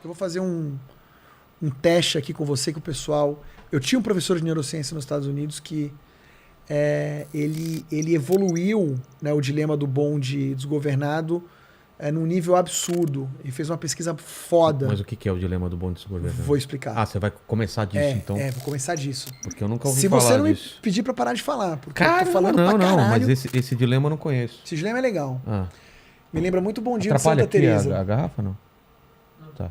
vou fazer um teste aqui com você, com o pessoal. Eu tinha um professor de neurociência nos Estados Unidos que ele evoluiu, né, o dilema do bonde desgovernado num nível absurdo. Ele fez uma pesquisa foda. Mas o que é o dilema do bonde desgovernado? Vou explicar. Ah, você vai começar disso, então? Vou começar disso. Porque eu nunca ouvi Se falar você não disso. me pedir pra parar de falar, porque Cara, eu tô falando pra não, caralho. mas esse dilema eu não conheço. Esse dilema é legal. Ah. Me lembra muito o bondinho de Atrapalha Santa aqui Teresa. a garrafa, não? Tá.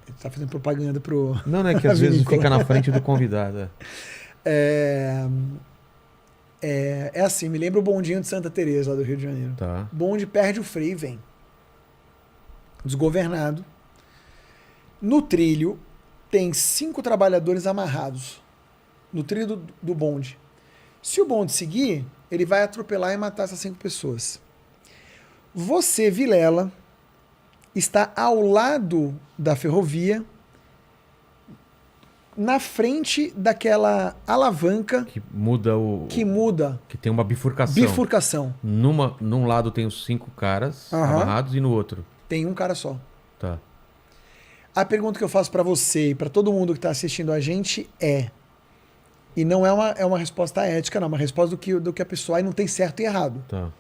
Ele tá fazendo propaganda pro... Não, é que às vezes fica na frente do convidado. É assim, me lembra o bondinho de Santa Teresa lá do Rio de Janeiro. Tá. Bonde perde o freio e vem. Desgovernado. No trilho tem 5 trabalhadores amarrados. No trilho do bonde. Se o bonde seguir, ele vai atropelar e matar essas 5 pessoas. Você, Vilela, está ao lado da ferrovia, na frente daquela alavanca Que muda o... que Que tem uma bifurcação. bifurcação. Num lado tem os 5 caras amarrados e no outro. Tem um cara só. Tá. A pergunta que eu faço para você e para todo mundo que está assistindo a gente e não é uma resposta ética, não, é uma resposta do que a pessoa, aí não tem certo e errado. Tá.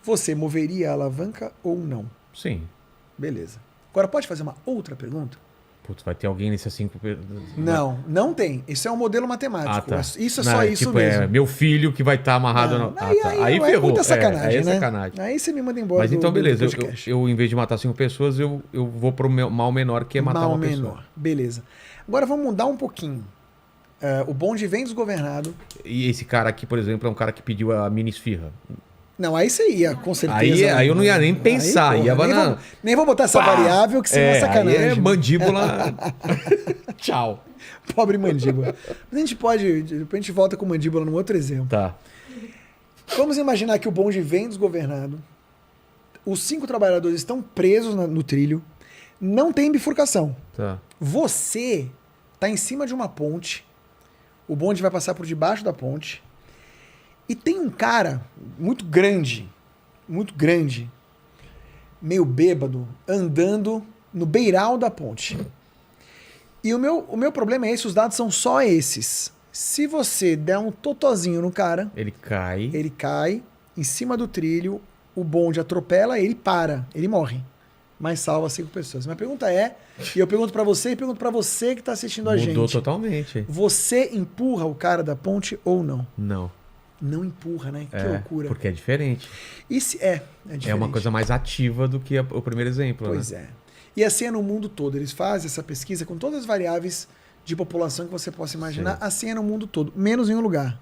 Você moveria a alavanca ou não? Sim. Beleza. Agora pode fazer uma outra pergunta? Putz, vai ter alguém nesse 5... Não tem. Isso é um modelo matemático. tá. Isso é Não, só isso tipo, mesmo. É meu filho que vai estar amarrado... Não, no... Aí é ferrou. muita sacanagem, Aí é né? sacanagem. Aí você me manda embora. Mas então, beleza. do podcast. Eu, em vez de matar 5 pessoas, eu vou pro mal menor, que é matar uma pessoa. Beleza. Agora vamos mudar um pouquinho. O bonde vem desgovernado. E esse cara aqui, por exemplo, é um cara que pediu a mini esfirra. Não, aí você ia, com certeza. Aí eu não ia nem pensar. Aí, porra, nem vou botar essa variável, que senão é sacanagem. Aí é mandíbula... Tchau. Pobre mandíbula. Mas a gente pode... Depois a gente volta com mandíbula num outro exemplo. Tá. Vamos imaginar que o bonde vem desgovernado. Os 5 trabalhadores estão presos no trilho. Não tem bifurcação. Tá. Você está em cima de uma ponte. O bonde vai passar por debaixo da ponte. E tem um cara muito grande, meio bêbado, andando no beiral da ponte. E o meu problema é esse, os dados são só esses. Se você der um totozinho no cara, Ele cai em cima do trilho, o bonde atropela, ele para, ele morre. Mas salva 5 pessoas. Minha pergunta e eu pergunto pra você e pergunto pra você que tá assistindo a gente. Mudou totalmente. Você empurra o cara da ponte ou não? Não. Não empurra, né? Que loucura. Porque é diferente. E se é diferente. É uma coisa mais ativa do que o primeiro exemplo. Pois é. E assim é no mundo todo. Eles fazem essa pesquisa com todas as variáveis de população que você possa imaginar. Sim. Assim é no mundo todo. Menos em um lugar.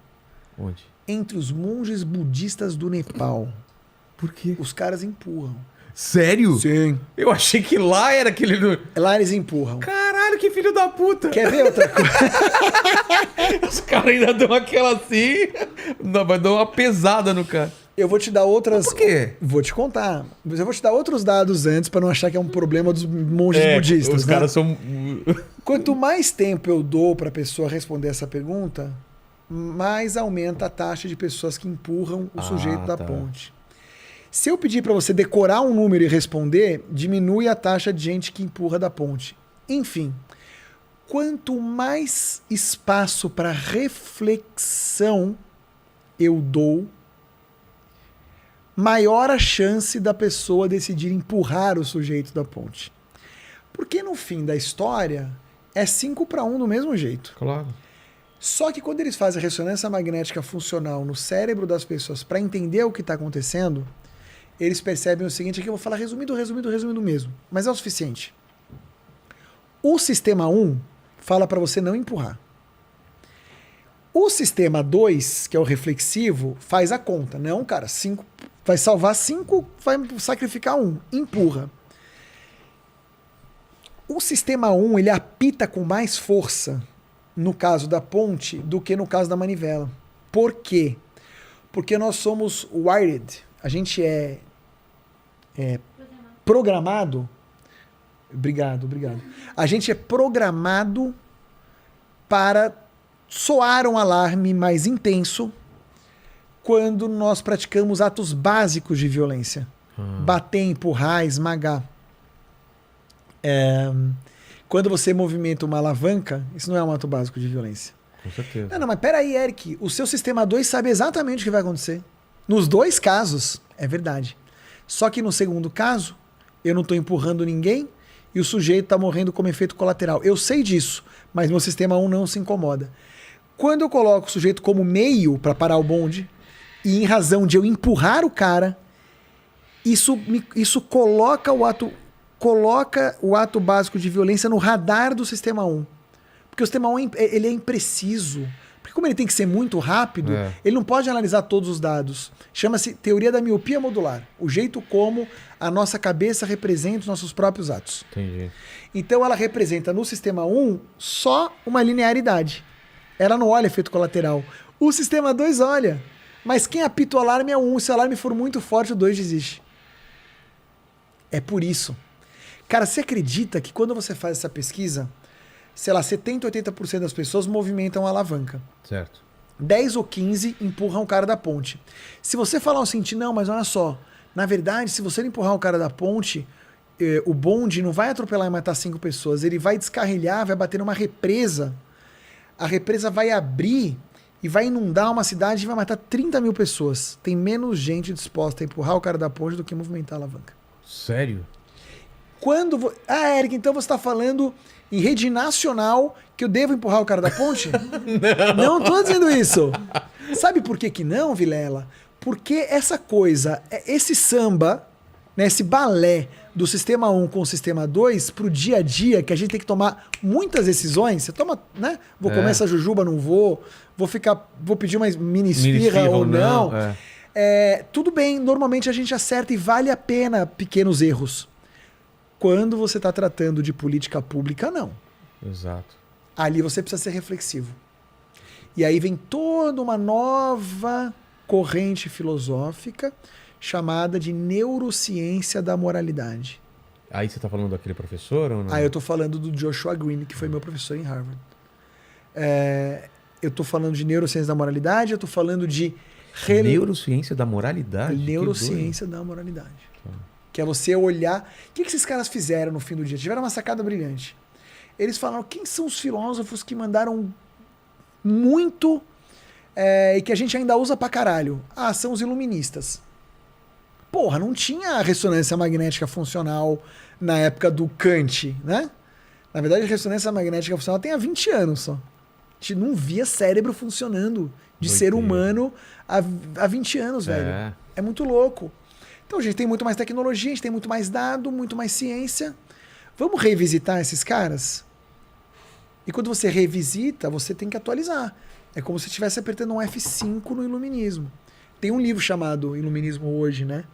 Onde? Entre os monges budistas do Nepal. Por quê? Os caras empurram. Sério? Sim. Eu achei que lá era aquele... Lá eles empurram. Caralho, que filho da puta. Quer ver outra coisa? Os caras ainda dão aquela assim... Vai dar uma pesada no cara. Eu vou te dar outras... Mas por quê? Vou te contar. Mas eu vou te dar outros dados antes para não achar que é um problema dos monges budistas. Os caras são... Quanto mais tempo eu dou para a pessoa responder essa pergunta, mais aumenta a taxa de pessoas que empurram o sujeito da ponte. Se eu pedir para você decorar um número e responder, diminui a taxa de gente que empurra da ponte. Enfim, quanto mais espaço para reflexão eu dou, maior a chance da pessoa decidir empurrar o sujeito da ponte. Porque no fim da história, é 5-1 do mesmo jeito. Claro. Só que quando eles fazem a ressonância magnética funcional no cérebro das pessoas para entender o que está acontecendo, eles percebem o seguinte, aqui eu vou falar resumido mesmo, mas é o suficiente. O sistema 1 fala para você não empurrar. O sistema 2, que é o reflexivo, faz a conta. Não, cara, 5 vai salvar 5, vai sacrificar 1. Empurra. O sistema 1, ele apita com mais força no caso da ponte do que no caso da manivela. Por quê? Porque nós somos wired. A gente é programado. Obrigado. A gente é programado para soar um alarme mais intenso quando nós praticamos atos básicos de violência. Bater, empurrar, esmagar. Quando você movimenta uma alavanca, isso não é um ato básico de violência. Com certeza. Não, mas peraí, Eric. O seu sistema 2 sabe exatamente o que vai acontecer. Nos dois casos, é verdade. Só que no segundo caso, eu não estou empurrando ninguém e o sujeito está morrendo como efeito colateral. Eu sei disso, mas meu sistema 1 não se incomoda. Quando eu coloco o sujeito como meio para parar o bonde, e em razão de eu empurrar o cara, isso coloca o ato básico de violência no radar do sistema 1. Porque o sistema 1 ele é impreciso. Porque como ele tem que ser muito rápido, ele não pode analisar todos os dados. Chama-se teoria da miopia modular. O jeito como a nossa cabeça representa os nossos próprios atos. Entendi. Então ela representa no sistema 1 só uma linearidade. Ela não olha efeito colateral. O sistema 2 olha. Mas quem apita o alarme é o 1. Se o alarme for muito forte, o 2 desiste. É por isso. Cara, você acredita que quando você faz essa pesquisa, sei lá, 70, 80% das pessoas movimentam a alavanca. Certo. 10 ou 15 empurram o cara da ponte. Se você falar o seguinte, não, mas olha só, na verdade, se você empurrar o cara da ponte, o bonde não vai atropelar e matar 5 pessoas, ele vai descarrilhar, vai bater numa represa, a represa vai abrir e vai inundar uma cidade e vai matar 30 mil pessoas. Tem menos gente disposta a empurrar o cara da ponte do que movimentar a alavanca. Sério? Eric, então você está falando em rede nacional que eu devo empurrar o cara da ponte? Não tô dizendo isso. Sabe por que não, Vilela? Porque essa coisa, esse samba, né, esse balé do sistema 1 com o sistema 2 pro dia a dia, que a gente tem que tomar muitas decisões. Você toma, né? Vou comer essa jujuba, não vou. Vou pedir uma mini esfirra ou não. Tudo bem, normalmente a gente acerta e vale a pena pequenos erros. Quando você está tratando de política pública, não. Exato. Ali você precisa ser reflexivo. E aí vem toda uma nova corrente filosófica chamada de neurociência da moralidade. Aí você está falando daquele professor ou não? Aí eu estou falando do Joshua Green, que foi meu professor em Harvard. Eu estou falando de neurociência da moralidade, eu estou falando de... Neurociência da moralidade? Neurociência da moralidade. Que é você olhar... O que esses caras fizeram no fim do dia? Tiveram uma sacada brilhante. Eles falaram, quem são os filósofos que mandaram muito e que a gente ainda usa pra caralho? São os iluministas. Porra, não tinha ressonância magnética funcional na época do Kant, né? Na verdade, a ressonância magnética funcional tem há 20 anos só. A gente não via cérebro funcionando de ser humano há 20 anos, velho. É muito louco. Então a gente tem muito mais tecnologia, a gente tem muito mais dado, muito mais ciência. Vamos revisitar esses caras? E quando você revisita, você tem que atualizar. É como se estivesse apertando um F5 no iluminismo. Tem um livro chamado Iluminismo Hoje, né?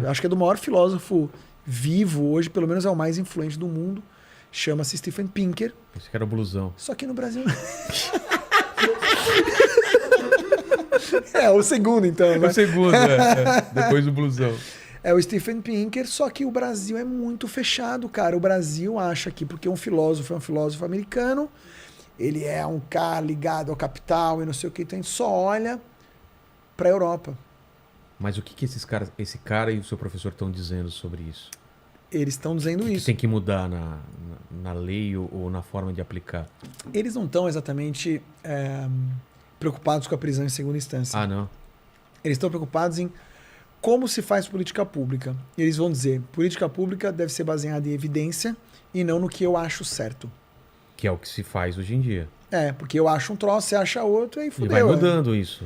Acho que é do maior filósofo vivo hoje, pelo menos é o mais influente do mundo. Chama-se Steven Pinker. Esse que era o blusão. Só que no Brasil... o segundo, então. Né? O segundo, depois do blusão. É o Steven Pinker, só que o Brasil é muito fechado, cara. O Brasil acha que porque um filósofo é um filósofo americano, ele é um cara ligado ao capital e não sei o que, então a gente só olha para a Europa. Mas o que esse cara e o seu professor estão dizendo sobre isso? Eles estão dizendo isso. Que tem que mudar na lei ou na forma de aplicar? Eles não estão exatamente preocupados com a prisão em segunda instância. Não? Eles estão preocupados em como se faz política pública. Eles vão dizer, política pública deve ser baseada em evidência e não no que eu acho certo. Que é o que se faz hoje em dia. Porque eu acho um troço, você acha outro, aí fudeu. E vai mudando isso.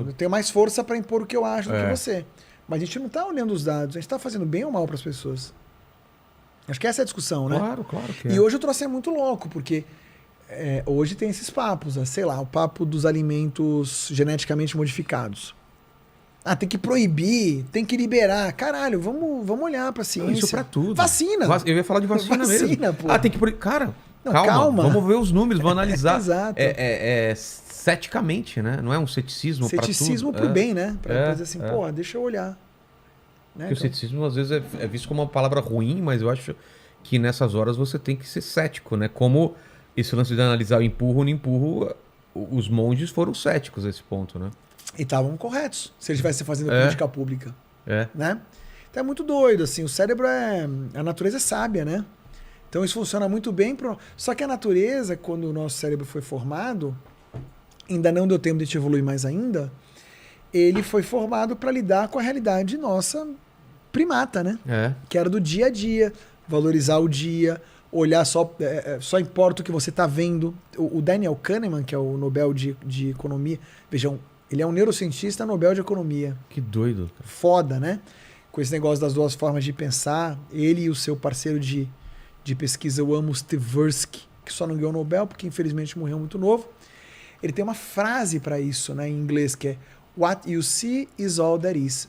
Eu tenho mais força para impor o que eu acho do que você. Mas a gente não está olhando os dados, a gente está fazendo bem ou mal para as pessoas. Acho que essa é a discussão, né? Claro que é. E hoje o troço é muito louco, porque hoje tem esses papos, sei lá, o papo dos alimentos geneticamente modificados. Tem que proibir, tem que liberar. Caralho, vamos olhar pra ciência. Isso pra tudo. Vacina. Eu ia falar de vacina mesmo. Pô. Tem que proibir. Cara, calma. Vamos ver os números, vamos analisar. Exato. Ceticamente, né? Não é um ceticismo pra tudo. Ceticismo pro bem, né? Pra dizer assim, deixa eu olhar. Né? Porque o ceticismo às vezes é visto como uma palavra ruim, mas eu acho que nessas horas você tem que ser cético, né? Como esse lance de analisar o empurro ou não empurro, os monges foram céticos a esse ponto, né? E estavam corretos, se eles estivessem fazendo política pública. Né? Então é muito doido, assim. O cérebro é... A natureza é sábia, né? Então isso funciona muito bem. Só que a natureza, quando o nosso cérebro foi formado, ainda não deu tempo de te evoluir mais ainda, ele foi formado para lidar com a realidade nossa primata, né? Que era do dia a dia, valorizar o dia, olhar só importa o que você está vendo. O Daniel Kahneman, que é o Nobel de Economia, vejam, ele é um neurocientista Nobel de Economia. Que doido. Cara. Foda, né? Com esse negócio das duas formas de pensar. Ele e o seu parceiro de pesquisa, o Amos Tversky, que só não ganhou o Nobel porque infelizmente morreu muito novo. Ele tem uma frase para isso, né, em inglês, que é What you see is all there is.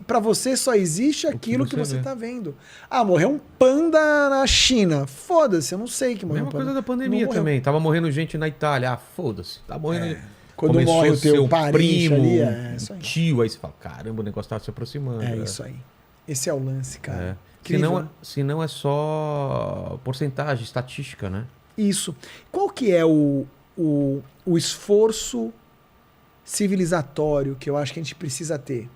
Para você só existe aquilo que você está vendo. Ah, morreu um panda na China. Foda-se, eu não sei que morreu um panda. Mesma coisa da pandemia também. Tava morrendo gente na Itália. Ah, foda-se. Tá morrendo... Quando começou morre o teu seu parente primo, ali, isso aí. tio, aí você fala, caramba, o negócio tá se aproximando. É isso aí. Esse é o lance, cara. Senão é só porcentagem, estatística, né? Isso. Qual que é o esforço civilizatório que eu acho que a gente precisa ter?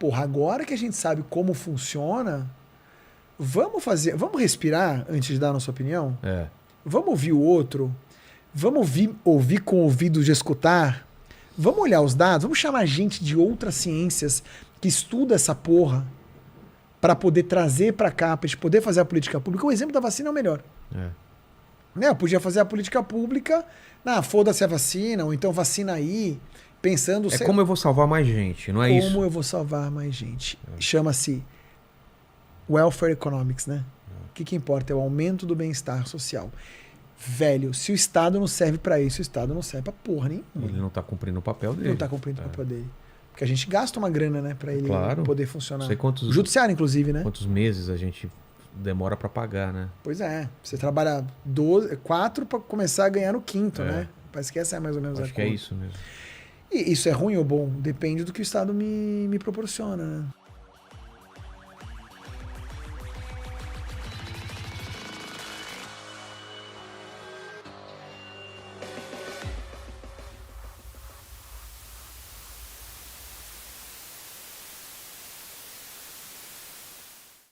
Porra, agora que a gente sabe como funciona, vamos respirar antes de dar a nossa opinião? Vamos ouvir o outro? Vamos ouvir com o ouvido de escutar? Vamos olhar os dados? Vamos chamar gente de outras ciências que estuda essa porra para poder trazer para cá, para a gente poder fazer a política pública? O exemplo da vacina é o melhor. Eu podia fazer a política pública, foda-se a vacina, ou então vacina aí, pensando... como eu vou salvar mais gente, não é isso? Como eu vou salvar mais gente. Chama-se welfare economics, né? O que importa é o aumento do bem-estar social. Velho, se o Estado não serve para isso, o Estado não serve pra porra nenhuma. Ele não tá cumprindo o papel dele. Ele não tá cumprindo o papel dele. Porque a gente gasta uma grana, né, pra ele poder funcionar. Sei quantos, o judiciário, inclusive, né? Quantos meses a gente demora para pagar, né? Pois é. Você trabalha 4 para começar a ganhar no quinto, né? Parece que essa é mais ou menos a conta. Acho que é isso mesmo. E isso é ruim ou bom? Depende do que o Estado me proporciona, né?